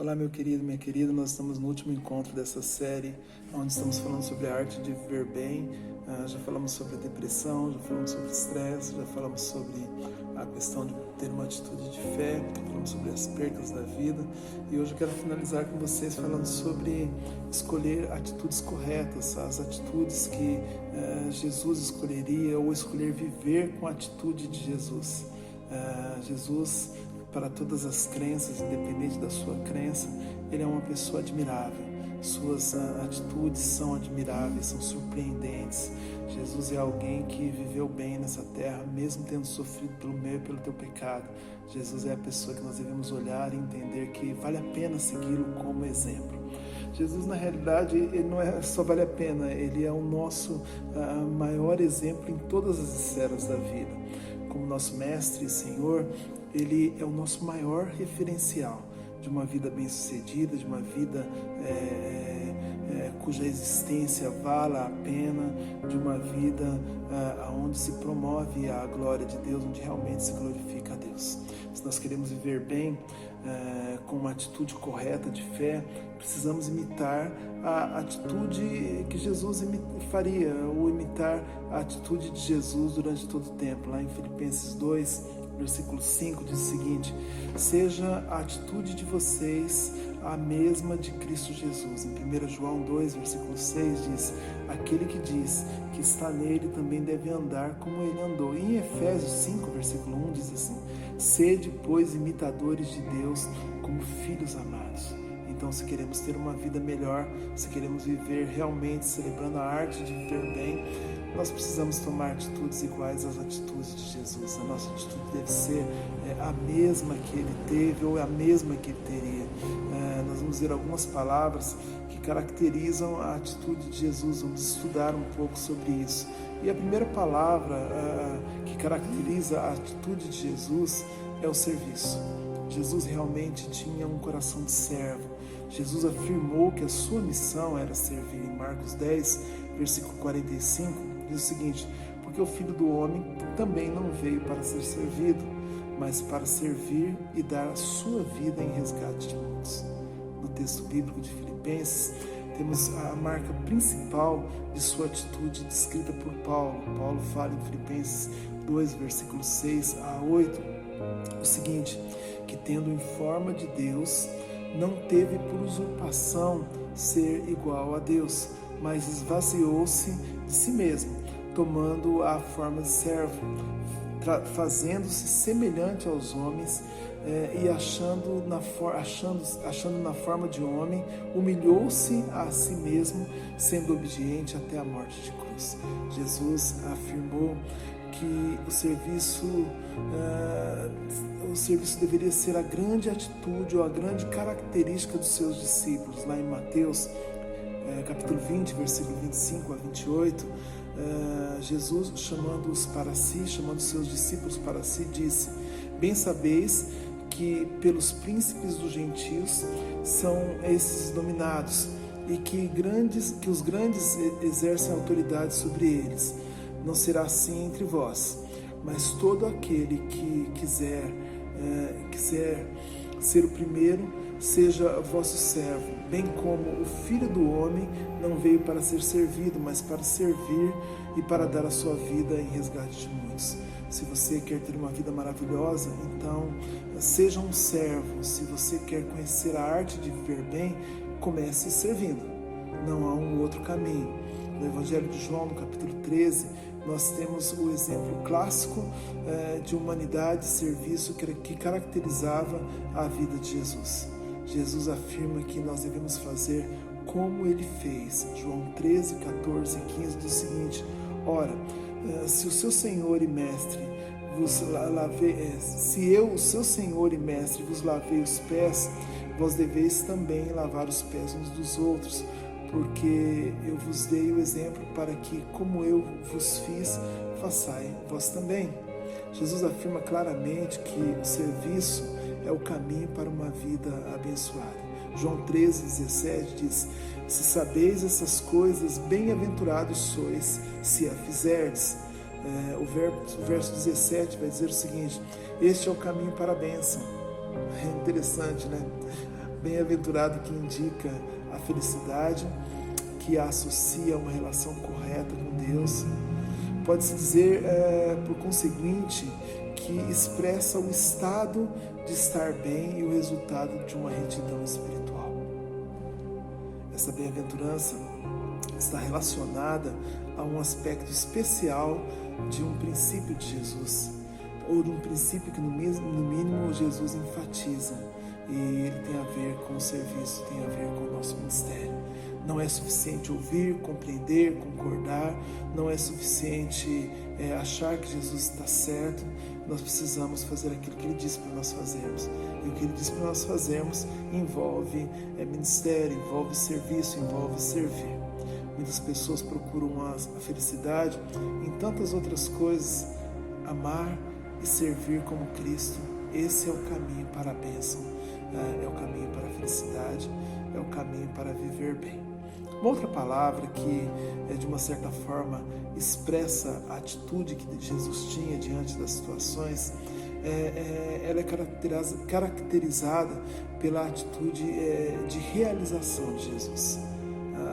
Olá, meu querido, minha querida, nós estamos no último encontro dessa série, onde estamos falando sobre a arte de viver bem. Já falamos sobre a depressão, já falamos sobre estresse, já falamos sobre a questão de ter uma atitude de fé, falamos sobre as percas da vida. E hoje eu quero finalizar com vocês falando sobre escolher atitudes corretas, as atitudes que Jesus escolheria, ou escolher viver com a atitude de Jesus. Jesus, para todas as crenças, independente da sua crença, ele é uma pessoa admirável. Suas atitudes são admiráveis, são surpreendentes. Jesus é alguém que viveu bem nessa terra, mesmo tendo sofrido pelo meu e pelo teu pecado. Jesus é a pessoa que nós devemos olhar e entender que vale a pena segui-lo como exemplo. Jesus, na realidade, ele não é só vale a pena, ele é o nosso maior exemplo em todas as esferas da vida. Como nosso mestre e Senhor, ele é o nosso maior referencial de uma vida bem-sucedida, de uma vida cuja existência vala a pena, de uma vida onde se promove a glória de Deus, onde realmente se glorifica a Deus. Se nós queremos viver bem, com uma atitude correta de fé, precisamos imitar a atitude que Jesus faria, ou imitar a atitude de Jesus durante todo o tempo. Lá em Filipenses 2, versículo 5 diz o seguinte: seja a atitude de vocês a mesma de Cristo Jesus. Em 1 João 2, versículo 6 diz: aquele que diz que está nele também deve andar como ele andou. E em Efésios 5, versículo 1 diz assim: sede, pois, imitadores de Deus como filhos amados. Então, se queremos ter uma vida melhor, se queremos viver realmente celebrando a arte de viver bem, nós precisamos tomar atitudes iguais às atitudes de Jesus. A nossa atitude deve ser a mesma que ele teve, ou a mesma que ele teria. Nós vamos ver algumas palavras que caracterizam a atitude de Jesus. Vamos estudar um pouco sobre isso. E a primeira palavra que caracteriza a atitude de Jesus é o serviço. Jesus realmente tinha um coração de servo. Jesus afirmou que a sua missão era servir. Em Marcos 10, versículo 45, diz o seguinte: porque o Filho do Homem também não veio para ser servido, mas para servir e dar a sua vida em resgate de muitos. No texto bíblico de Filipenses, temos a marca principal de sua atitude descrita por Paulo. Paulo fala em Filipenses 2, versículos 6 a 8, o seguinte: que tendo em forma de Deus, não teve por usurpação ser igual a Deus, mas esvaziou-se de si mesmo, tomando a forma de servo, fazendo-se semelhante aos homens, e achando na forma de homem, humilhou-se a si mesmo, sendo obediente até a morte de cruz. Jesus afirmou que o serviço deveria ser a grande atitude ou a grande característica dos seus discípulos. Lá em Mateus, capítulo 20, versículo 25 a 28, Jesus, chamando-os para si, chamando seus discípulos para si, disse: bem sabeis que pelos príncipes dos gentios são esses dominados, e que os grandes exercem autoridade sobre eles. Não será assim entre vós, mas todo aquele que quiser ser o primeiro, seja vosso servo, bem como o Filho do Homem não veio para ser servido, mas para servir e para dar a sua vida em resgate de muitos. Se você quer ter uma vida maravilhosa, então seja um servo. Se você quer conhecer a arte de viver bem, comece servindo. Não há um outro caminho. No Evangelho de João, no capítulo 13, nós temos o exemplo clássico de humanidade e serviço que caracterizava a vida de Jesus. Jesus afirma que nós devemos fazer como ele fez. João 13, 14 e 15 diz o seguinte: ora, se o seu Senhor e Mestre se eu, o seu Senhor e Mestre, vos lavei os pés, vós deveis também lavar os pés uns dos outros, porque eu vos dei o exemplo para que, como eu vos fiz, façai vós também. Jesus afirma claramente que o serviço é o caminho para uma vida abençoada. João 13, 17 diz: se sabeis essas coisas, bem-aventurados sois, se a fizerdes. O verso 17 vai dizer o seguinte: este é o caminho para a bênção. É interessante, né? Bem-aventurado que indica a felicidade, que a associa a uma relação correta com Deus. Pode-se dizer, por conseguinte, que expressa o estado de estar bem e o resultado de uma retidão espiritual. Essa bem-aventurança está relacionada a um aspecto especial de um princípio de Jesus, ou de um princípio que no mínimo Jesus enfatiza, e ele tem a ver com o serviço, tem a ver com o nosso ministério. Não é suficiente ouvir, compreender, concordar, não é suficiente achar que Jesus está certo. Nós precisamos fazer aquilo que Ele disse para nós fazermos. E o que Ele disse para nós fazermos envolve ministério, envolve serviço, envolve servir. Muitas pessoas procuram a felicidade em tantas outras coisas. Amar e servir como Cristo, esse é o caminho para a bênção, é o caminho para a felicidade, é o caminho para viver bem. Uma outra palavra que, de uma certa forma, expressa a atitude que Jesus tinha diante das situações, ela é caracterizada pela atitude de realização de Jesus.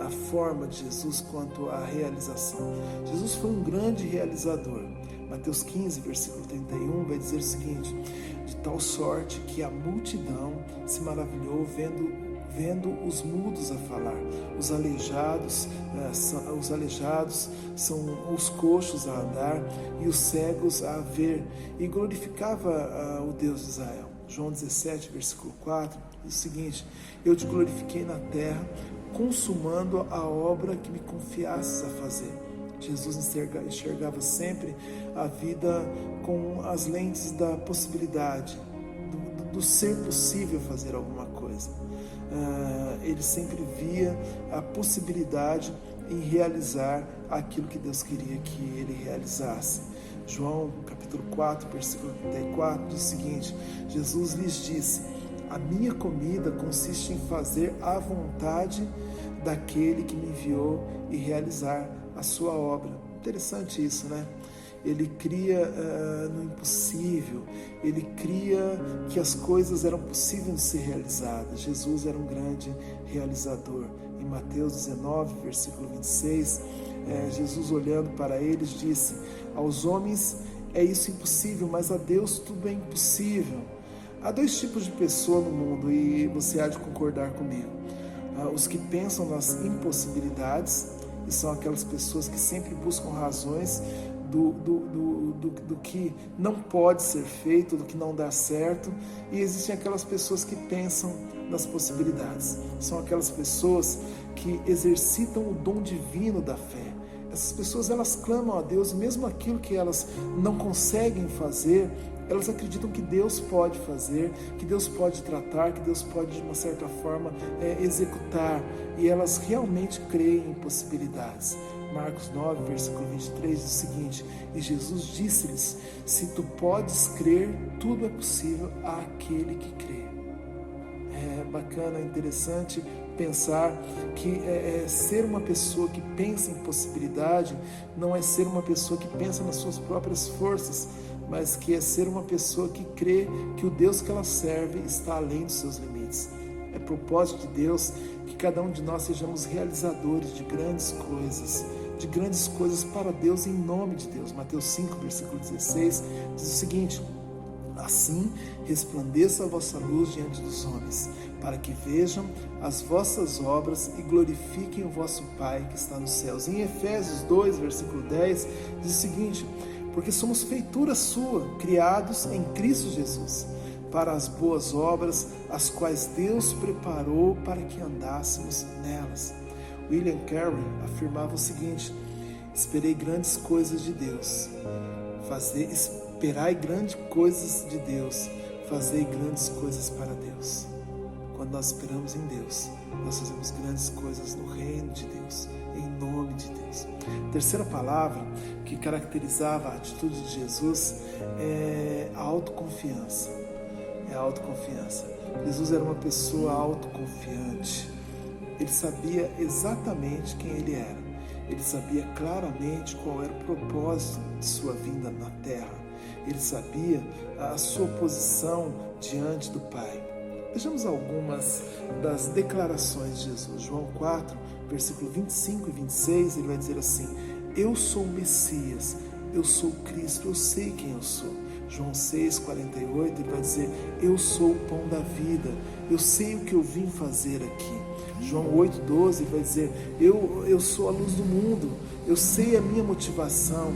A forma de Jesus quanto à realização. Jesus foi um grande realizador. Mateus 15, versículo 31, vai dizer o seguinte: de tal sorte que a multidão se maravilhou vendo os mudos a falar, os aleijados são os coxos a andar e os cegos a ver, e glorificava o Deus de Israel. João 17, versículo 4, diz o seguinte: eu te glorifiquei na terra, consumando a obra que me confiastes a fazer. Jesus enxergava sempre a vida com as lentes da possibilidade, do ser possível fazer alguma coisa. Ele sempre via a possibilidade em realizar aquilo que Deus queria que ele realizasse. João capítulo 4, versículo 34 diz o seguinte: Jesus lhes disse: a minha comida consiste em fazer a vontade daquele que me enviou e realizar a sua obra. Interessante isso, né? Ele cria no impossível, ele cria que as coisas eram possíveis de ser realizadas. Jesus era um grande realizador. Em Mateus 19, versículo 26, Jesus, olhando para eles, disse: aos homens é isso impossível, mas a Deus tudo é impossível. Há dois tipos de pessoa no mundo, e você há de concordar comigo. Os que pensam nas impossibilidades, e são aquelas pessoas que sempre buscam razões do que não pode ser feito, do que não dá certo, e existem aquelas pessoas que pensam nas possibilidades. São aquelas pessoas que exercitam o dom divino da fé. Essas pessoas, elas clamam a Deus, mesmo aquilo que elas não conseguem fazer, elas acreditam que Deus pode fazer, que Deus pode tratar, que Deus pode, de uma certa forma, executar, e elas realmente creem em possibilidades. Marcos 9, versículo 23 diz o seguinte: e Jesus disse-lhes: se tu podes crer, tudo é possível àquele que crê. É bacana, interessante pensar que ser uma pessoa que pensa em possibilidade não é ser uma pessoa que pensa nas suas próprias forças, mas que é ser uma pessoa que crê que o Deus que ela serve está além dos seus limites. É propósito de Deus que cada um de nós sejamos realizadores de grandes coisas para Deus, em nome de Deus. Mateus 5, versículo 16 diz o seguinte: assim resplandeça a vossa luz diante dos homens, para que vejam as vossas obras e glorifiquem o vosso Pai que está nos céus. Em Efésios 2, versículo 10, diz o seguinte: porque somos feitura sua, criados em Cristo Jesus, para as boas obras, as quais Deus preparou para que andássemos nelas. William Carey afirmava o seguinte: esperei grandes coisas de Deus, esperai grandes coisas de Deus, fazei grandes coisas para Deus. Quando nós esperamos em Deus, nós fazemos grandes coisas no reino de Deus, em nome de Deus. A terceira palavra que caracterizava a atitude de Jesus é a autoconfiança. Jesus era uma pessoa autoconfiante. Ele sabia exatamente quem ele era. Ele sabia claramente qual era o propósito de sua vinda na terra. Ele sabia a sua posição diante do Pai. Vejamos algumas das declarações de Jesus. João 4, versículo 25 e 26, ele vai dizer assim: eu sou o Messias, eu sou Cristo, eu sei quem eu sou. João 6, 48, ele vai dizer: eu sou o pão da vida, eu sei o que eu vim fazer aqui. João 8, 12, ele vai dizer: eu sou a luz do mundo, eu sei a minha motivação.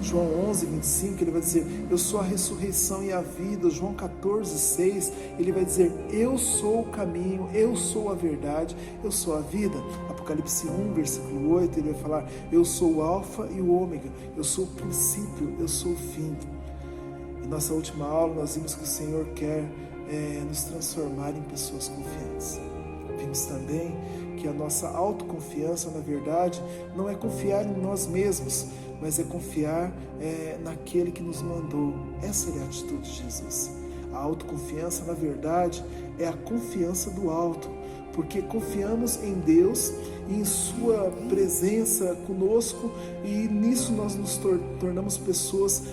João 11, 25, ele vai dizer: eu sou a ressurreição e a vida. João 14, 6, ele vai dizer: eu sou o caminho, eu sou a verdade, eu sou a vida. Apocalipse 1, versículo 8, ele vai falar: eu sou o alfa e o ômega, eu sou o princípio, eu sou o fim. Em nossa última aula nós vimos que o Senhor quer nos transformar em pessoas confiantes. Vimos também que a nossa autoconfiança, na verdade, não é confiar em nós mesmos, mas é confiar naquele que nos mandou. Essa é a atitude de Jesus. A autoconfiança, na verdade, é a confiança do alto, porque confiamos em Deus e em sua presença conosco, e nisso nós nos tornamos pessoas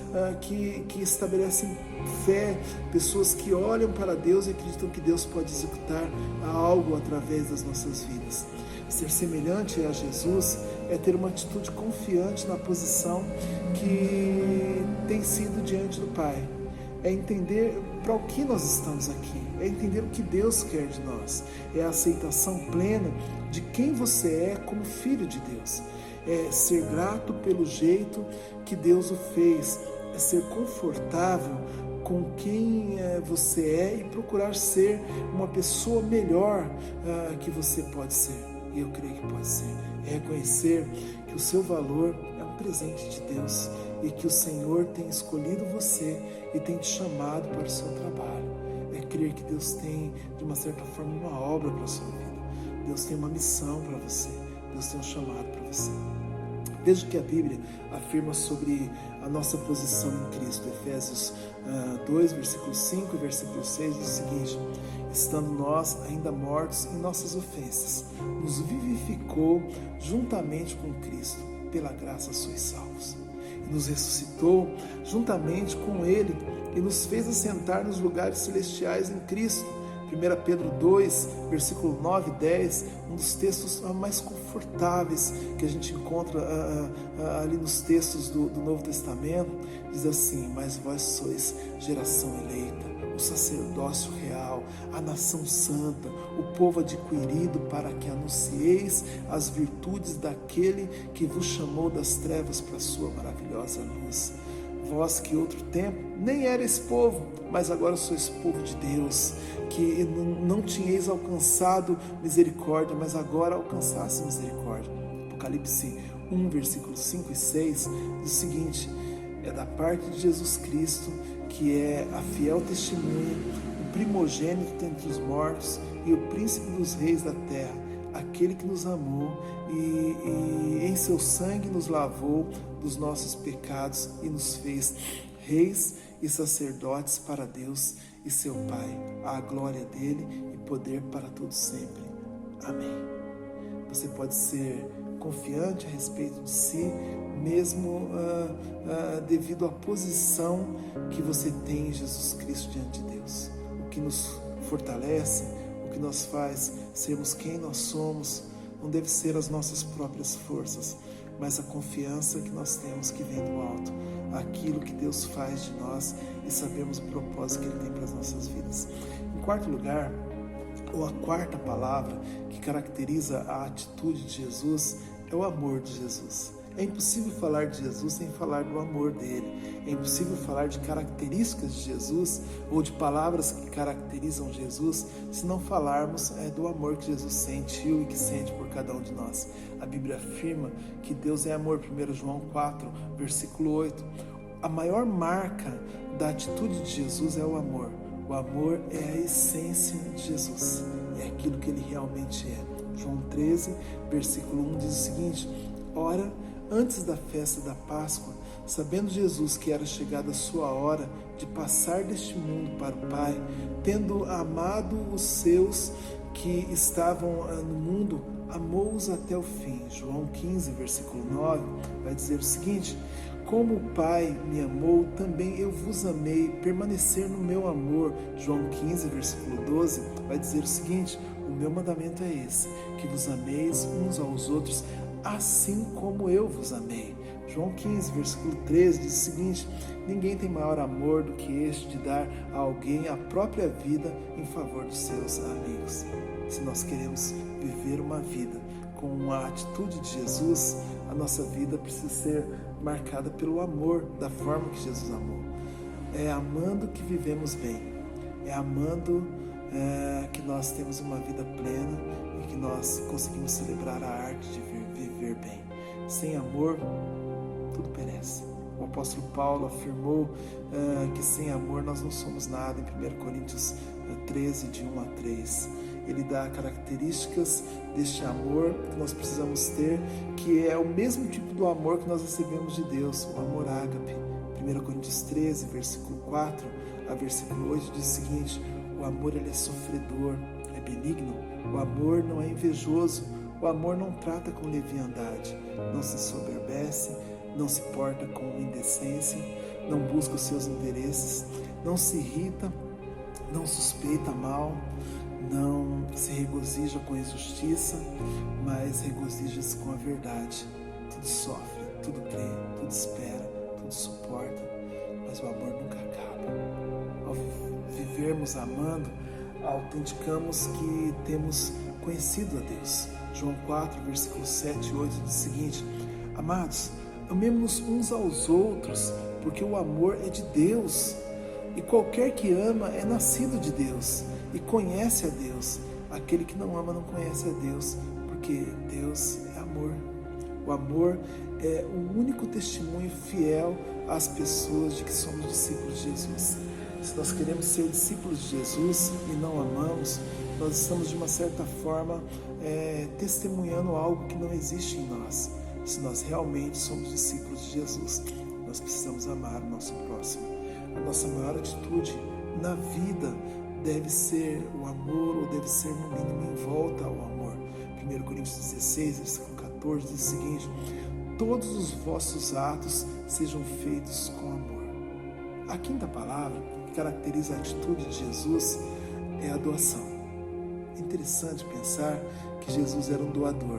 que estabelecem fé, pessoas que olham para Deus e acreditam que Deus pode executar algo através das nossas vidas. Ser semelhante a Jesus é ter uma atitude confiante na posição que tem sido diante do Pai. É entender para o que nós estamos aqui, é entender o que Deus quer de nós, é a aceitação plena de quem você é como filho de Deus, é ser grato pelo jeito que Deus o fez, é ser confortável com quem você é e procurar ser uma pessoa melhor que você pode ser. E eu creio que pode ser. É reconhecer que o seu valor é um presente de Deus e que o Senhor tem escolhido você e tem te chamado para o seu trabalho. É crer que Deus tem, de uma certa forma, uma obra para a sua vida. Deus tem uma missão para você. Deus tem um chamado para você. Veja que a Bíblia afirma sobre a nossa posição em Cristo. Efésios 2, versículo 5 e versículo 6 diz o seguinte: estando nós ainda mortos em nossas ofensas, nos vivificou juntamente com Cristo, pela graça sois salvos. E nos ressuscitou juntamente com Ele e nos fez assentar nos lugares celestiais em Cristo. 1 Pedro 2, versículo 9 e 10, um dos textos mais confortáveis que a gente encontra ali nos textos do Novo Testamento, diz assim: mas vós sois geração eleita, o sacerdócio real, a nação santa, o povo adquirido, para que anuncieis as virtudes daquele que vos chamou das trevas para a sua maravilhosa luz. Vós que outro tempo nem erais povo, mas agora sois povo de Deus, que não tinhais alcançado misericórdia, mas agora alcançaste misericórdia. Apocalipse 1, versículos 5 e 6 diz o seguinte: é da parte de Jesus Cristo, que é a fiel testemunha, o primogênito entre os mortos e o príncipe dos reis da terra, aquele que nos amou e em seu sangue nos lavou dos nossos pecados e nos fez reis e sacerdotes para Deus e seu Pai. A glória dele e poder para todos sempre. Amém. Você pode ser confiante a respeito de si, mesmo devido à posição que você tem em Jesus Cristo diante de Deus. O que nos fortalece, o que nos faz sermos quem nós somos, não deve ser as nossas próprias forças, mas a confiança que nós temos que vem do alto, aquilo que Deus faz de nós e sabemos o propósito que Ele tem para as nossas vidas. Em quarto lugar, ou a quarta palavra que caracteriza a atitude de Jesus, é o amor de Jesus. É impossível falar de Jesus sem falar do amor dele. É impossível falar de características de Jesus ou de palavras que caracterizam Jesus se não falarmos do amor que Jesus sentiu e que sente por cada um de nós. A Bíblia afirma que Deus é amor, 1 João 4, versículo 8. A maior marca da atitude de Jesus é o amor. O amor é a essência de Jesus, é aquilo que Ele realmente é. João 13, versículo 1 diz o seguinte: ora, antes da festa da Páscoa, sabendo Jesus que era chegada a sua hora de passar deste mundo para o Pai, tendo amado os seus que estavam no mundo, amou-os até o fim. João 15, versículo 9, vai dizer o seguinte: como o Pai me amou, também eu vos amei, permanecer no meu amor. João 15, versículo 12, vai dizer o seguinte: o meu mandamento é esse, que vos ameis uns aos outros, assim como eu vos amei. João 15, versículo 13 diz o seguinte: ninguém tem maior amor do que este de dar a alguém a própria vida em favor dos seus amigos. Se nós queremos viver uma vida com a atitude de Jesus, a nossa vida precisa ser marcada pelo amor, da forma que Jesus amou. É amando que vivemos bem, é amando que nós temos uma vida plena e que nós conseguimos celebrar a arte de viver bem. Sem amor, tudo perece. O apóstolo Paulo afirmou que sem amor nós não somos nada, em 1 Coríntios 13, de 1 a 3. Ele dá características deste amor que nós precisamos ter, que é o mesmo tipo do amor que nós recebemos de Deus, o amor ágape. 1 Coríntios 13, versículo 4 a versículo 8 diz o seguinte: o amor ele é sofredor, é benigno, o amor não é invejoso, o amor não trata com leviandade, não se soberbece, não se porta com indecência, não busca os seus interesses, não se irrita, não suspeita mal, não se regozija com a injustiça, mas regozija-se com a verdade. Tudo sofre, tudo crê, tudo espera, tudo suporta, mas o amor nunca acaba. Ao vivermos amando, autenticamos que temos conhecido a Deus. João 4, versículos 7 e 8 diz o seguinte: amados, amemos-nos uns aos outros, porque o amor é de Deus. E qualquer que ama é nascido de Deus e conhece a Deus. Aquele que não ama não conhece a Deus, porque Deus é amor. O amor é o único testemunho fiel às pessoas de que somos discípulos de Jesus. Se nós queremos ser discípulos de Jesus e não amamos, nós estamos de uma certa forma testemunhando algo que não existe em nós. Se nós realmente somos discípulos de Jesus, nós precisamos amar o nosso próximo. A nossa maior atitude na vida deve ser o amor, ou deve ser no mínimo em volta ao amor. 1 Coríntios 16, versículo 14 diz o seguinte: todos os vossos atos sejam feitos com amor. A quinta palavra que caracteriza a atitude de Jesus é a doação. É interessante pensar que Jesus era um doador.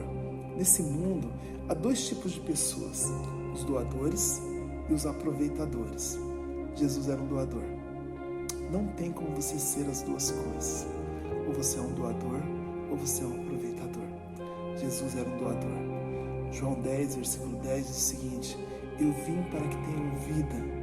Nesse mundo há dois tipos de pessoas: os doadores e os aproveitadores. Jesus era um doador. Não tem como você ser as duas coisas. Ou você é um doador, ou você é um aproveitador. Jesus era um doador. João 10, versículo 10 diz o seguinte: eu vim para que tenham vida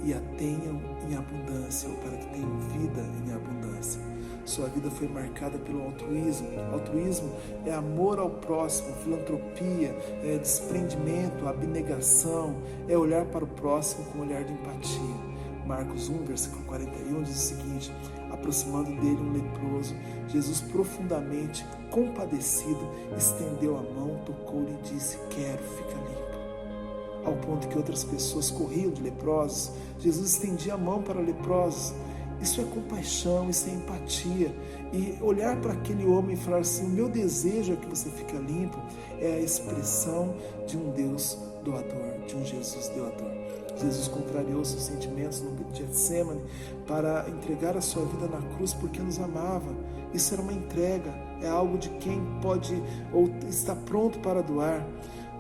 e a tenham em abundância, ou para que tenham vida em abundância. Sua vida foi marcada pelo altruísmo. Altruísmo é amor ao próximo, filantropia, é desprendimento, abnegação, é olhar para o próximo com um olhar de empatia. Marcos 1, versículo 41 diz o seguinte: aproximando dele um leproso, Jesus, profundamente compadecido, estendeu a mão, tocou-lhe e disse: quero, fica limpo. Ao ponto que outras pessoas corriam de leprosos, Jesus estendia a mão para leprosos. Isso é compaixão, isso é empatia. E olhar para aquele homem e falar assim: o meu desejo é que você fique limpo, é a expressão de um Deus doador, de um Jesus doador. Jesus contrariou seus sentimentos no Getsemane para entregar a sua vida na cruz porque nos amava. Isso era uma entrega, é algo de quem pode ou está pronto para doar.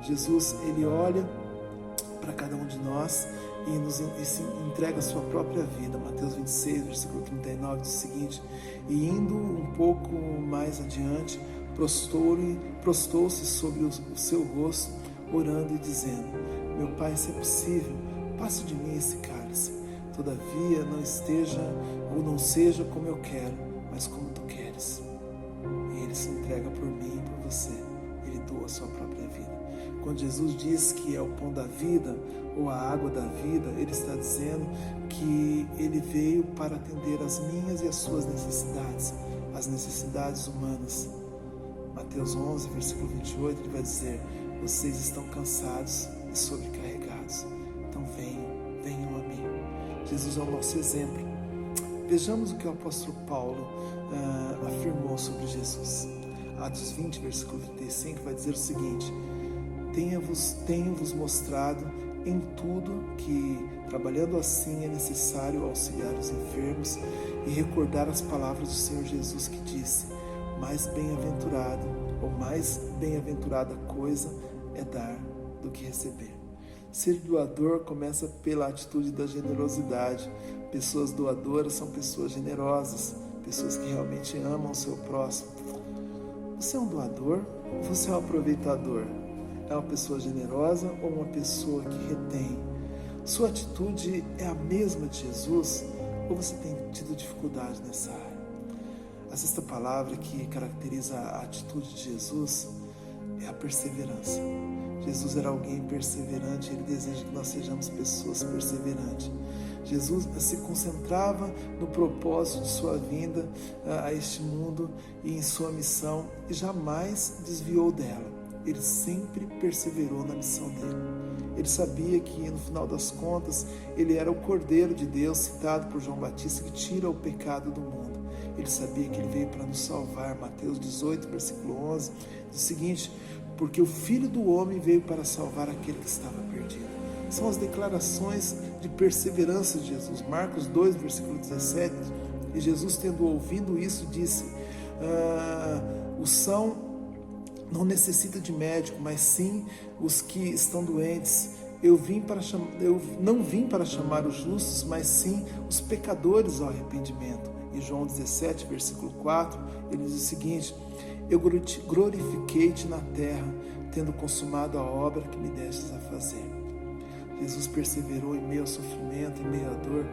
Jesus, ele olha para cada um de nós e se entrega a sua própria vida. Mateus 26, versículo 39 diz o seguinte: e indo um pouco mais adiante, prostou-se sobre o seu rosto, orando e dizendo: meu Pai, se é possível, passe de mim esse cálice, todavia não seja como eu quero, mas como tu queres. E ele se entrega por mim e por você, ele doa a sua própria vida. Quando Jesus diz que é o pão da vida, ou a água da vida, ele está dizendo que ele veio para atender as minhas e as suas necessidades, as necessidades humanas. Mateus 11, versículo 28, ele vai dizer: vocês estão cansados e sobrecarregados, então venham a mim. Jesus é o nosso exemplo. Vejamos o que o apóstolo Paulo afirmou sobre Jesus. Atos 20, versículo 35 vai dizer o seguinte: tenho-vos mostrado em tudo que, trabalhando assim, é necessário auxiliar os enfermos e recordar as palavras do Senhor Jesus que disse: mais bem-aventurado ou mais bem-aventurada coisa é dar do que receber. Ser doador começa pela atitude da generosidade. Pessoas doadoras são pessoas generosas, pessoas que realmente amam o seu próximo. Você é um doador ou você é um aproveitador? É uma pessoa generosa ou uma pessoa que retém? Sua atitude é a mesma de Jesus ou você tem tido dificuldade nessa área? A sexta palavra que caracteriza a atitude de Jesus é a perseverança. Jesus era alguém perseverante, ele deseja que nós sejamos pessoas perseverantes. Jesus se concentrava no propósito de sua vinda a este mundo e em sua missão e jamais desviou dela. Ele sempre perseverou na missão dele. Ele sabia que no final das contas ele era o Cordeiro de Deus citado por João Batista que tira o pecado do mundo. Ele sabia que ele veio para nos salvar. Mateus 18, versículo 11 diz o seguinte: porque o Filho do Homem veio para salvar aquele que estava perdido. São as declarações de perseverança de Jesus. Marcos 2, versículo 17, e Jesus, tendo ouvido isso, disse: o são não necessita de médico, mas sim os que estão doentes. Eu não vim para chamar os justos, mas sim os pecadores ao arrependimento. Em João 17, versículo 4, ele diz o seguinte: eu glorifiquei-te na terra, tendo consumado a obra que me destes a fazer. Jesus perseverou em meio ao sofrimento, em meio à dor,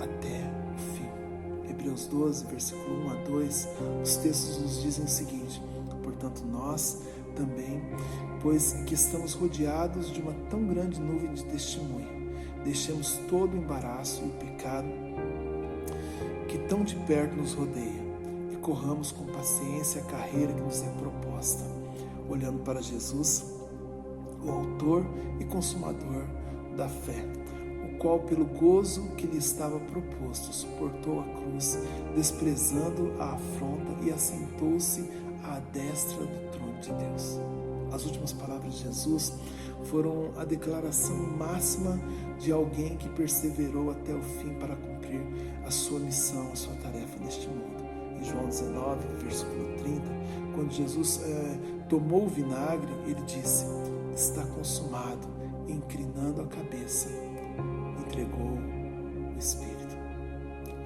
até o fim. Hebreus 12, versículo 1 a 2, os textos nos dizem o seguinte: portanto nós também, pois que estamos rodeados de uma tão grande nuvem de testemunha, deixemos todo o embaraço e o pecado que tão de perto nos rodeia, e corramos com paciência a carreira que nos é proposta, olhando para Jesus, o autor e consumador da fé, o qual pelo gozo que lhe estava proposto suportou a cruz, desprezando a afronta, e assentou-se à destra do trono de Deus. As últimas palavras de Jesus foram a declaração máxima de alguém que perseverou até o fim para cumprir a sua missão, a sua tarefa neste mundo. Em João 19, versículo 30, quando Jesus tomou o vinagre, ele disse: está consumado, e inclinando a cabeça, entregou o Espírito.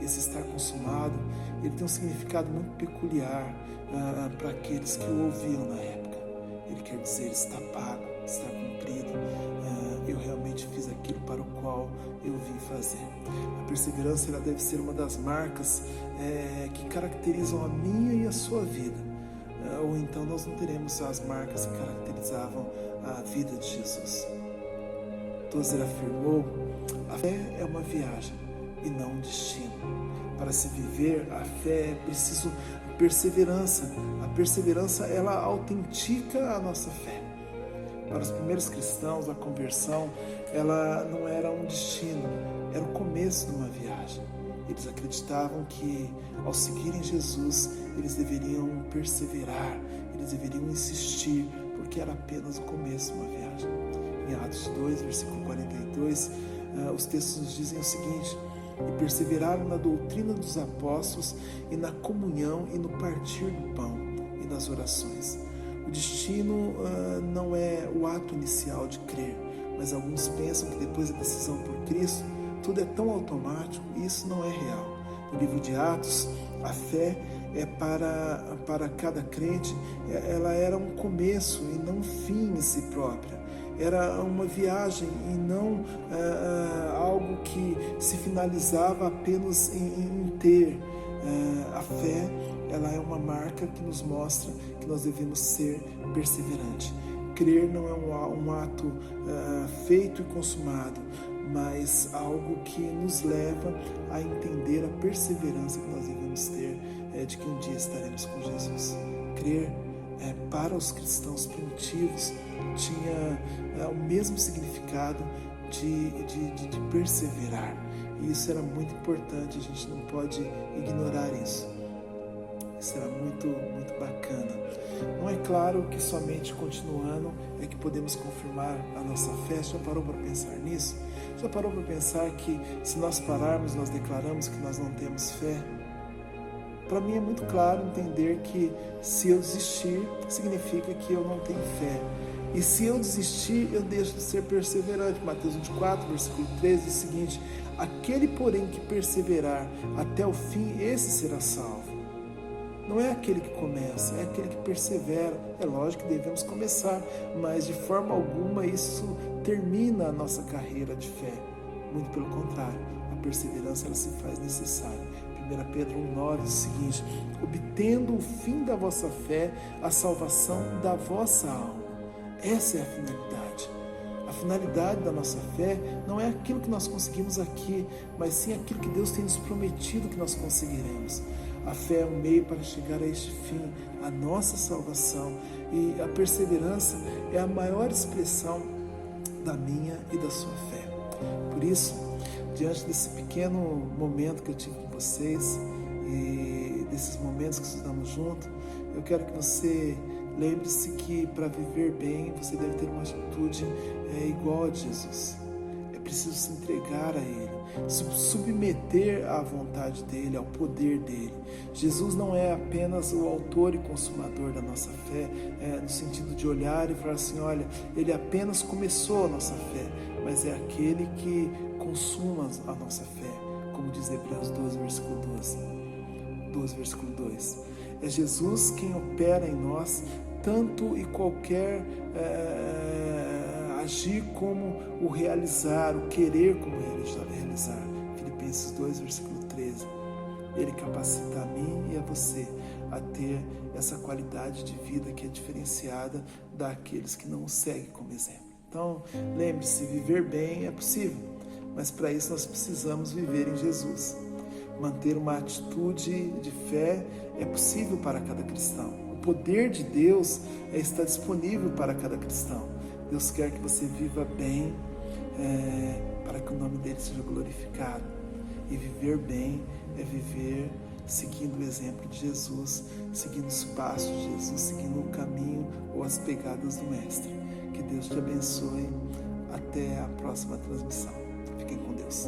Esse estar consumado, ele tem um significado muito peculiar para aqueles que o ouviram na época. Ele quer dizer: está pago, está cumprido, eu realmente fiz aquilo para o qual eu vim fazer. A perseverança, ela deve ser uma das marcas que caracterizam a minha e a sua vida, ou então nós não teremos as marcas que caracterizavam a vida de Jesus. Tozer afirmou: a fé é uma viagem e não um destino. Para se viver a fé é preciso perseverança. A perseverança, ela autentica a nossa fé. Para os primeiros cristãos, a conversão, ela não era um destino, era o começo de uma viagem. Eles acreditavam que, ao seguirem Jesus, eles deveriam perseverar, eles deveriam insistir, porque era apenas o começo de uma viagem. Em Atos 2, versículo 42, os textos nos dizem o seguinte: e perseveraram na doutrina dos apóstolos, e na comunhão, e no partir do pão, e nas orações. O destino não é o ato inicial de crer, mas alguns pensam que depois da decisão por Cristo, tudo é tão automático, e isso não é real. No livro de Atos, a fé é para cada crente, ela era um começo e não um fim em si própria. Era uma viagem e não algo que se finalizava apenas em ter. A fé, ela é uma marca que nos mostra que nós devemos ser perseverantes. Crer não é um ato feito e consumado, mas algo que nos leva a entender a perseverança que nós devemos ter de que um dia estaremos com Jesus. Crer, para os cristãos primitivos, tinha o mesmo significado de perseverar. E isso era muito importante, a gente não pode ignorar isso. será muito, muito bacana. Não é claro que somente continuando é que podemos confirmar a nossa fé. Já parou para pensar nisso? Já parou para pensar que se nós pararmos, nós declaramos que nós não temos fé? Para mim é muito claro entender que se eu desistir, significa que eu não tenho fé. E se eu desistir, eu deixo de ser perseverante. Mateus 24, versículo 13, diz o seguinte: aquele, porém, que perseverar até o fim, esse será salvo. Não é aquele que começa, é aquele que persevera. É lógico que devemos começar, mas de forma alguma isso termina a nossa carreira de fé. Muito pelo contrário, a perseverança ela se faz necessária. 1 Pedro 1,9 diz o seguinte: obtendo o fim da vossa fé, a salvação da vossa alma. Essa é a finalidade. A finalidade da nossa fé não é aquilo que nós conseguimos aqui, mas sim aquilo que Deus tem nos prometido que nós conseguiremos. A fé é um meio para chegar a este fim, a nossa salvação. E a perseverança é a maior expressão da minha e da sua fé. Por isso, diante desse pequeno momento que eu tive com vocês e desses momentos que estudamos juntos, eu quero que você lembre-se que para viver bem você deve ter uma atitude igual a de Jesus. É preciso se entregar a Ele, se submeter à vontade dEle, ao poder dEle. Jesus não é apenas o autor e consumador da nossa fé, no sentido de olhar e falar assim, olha, Ele apenas começou a nossa fé, mas é aquele que consuma a nossa fé, como diz Hebreus 12, versículo 12, versículo 2. É Jesus quem opera em nós tanto e qualquer agir como o realizar, o querer como ele realizar. Filipenses 2, versículo 13. Ele capacita a mim e a você a ter essa qualidade de vida que é diferenciada daqueles que não o seguem como exemplo. Então, lembre-se, viver bem é possível, mas para isso nós precisamos viver em Jesus. Manter uma atitude de fé é possível para cada cristão. O poder de Deus está disponível para cada cristão. Deus quer que você viva bem, para que o nome dele seja glorificado. E viver bem é viver seguindo o exemplo de Jesus, seguindo os passos de Jesus, seguindo o caminho ou as pegadas do Mestre. Que Deus te abençoe. Até a próxima transmissão. Fiquem com Deus.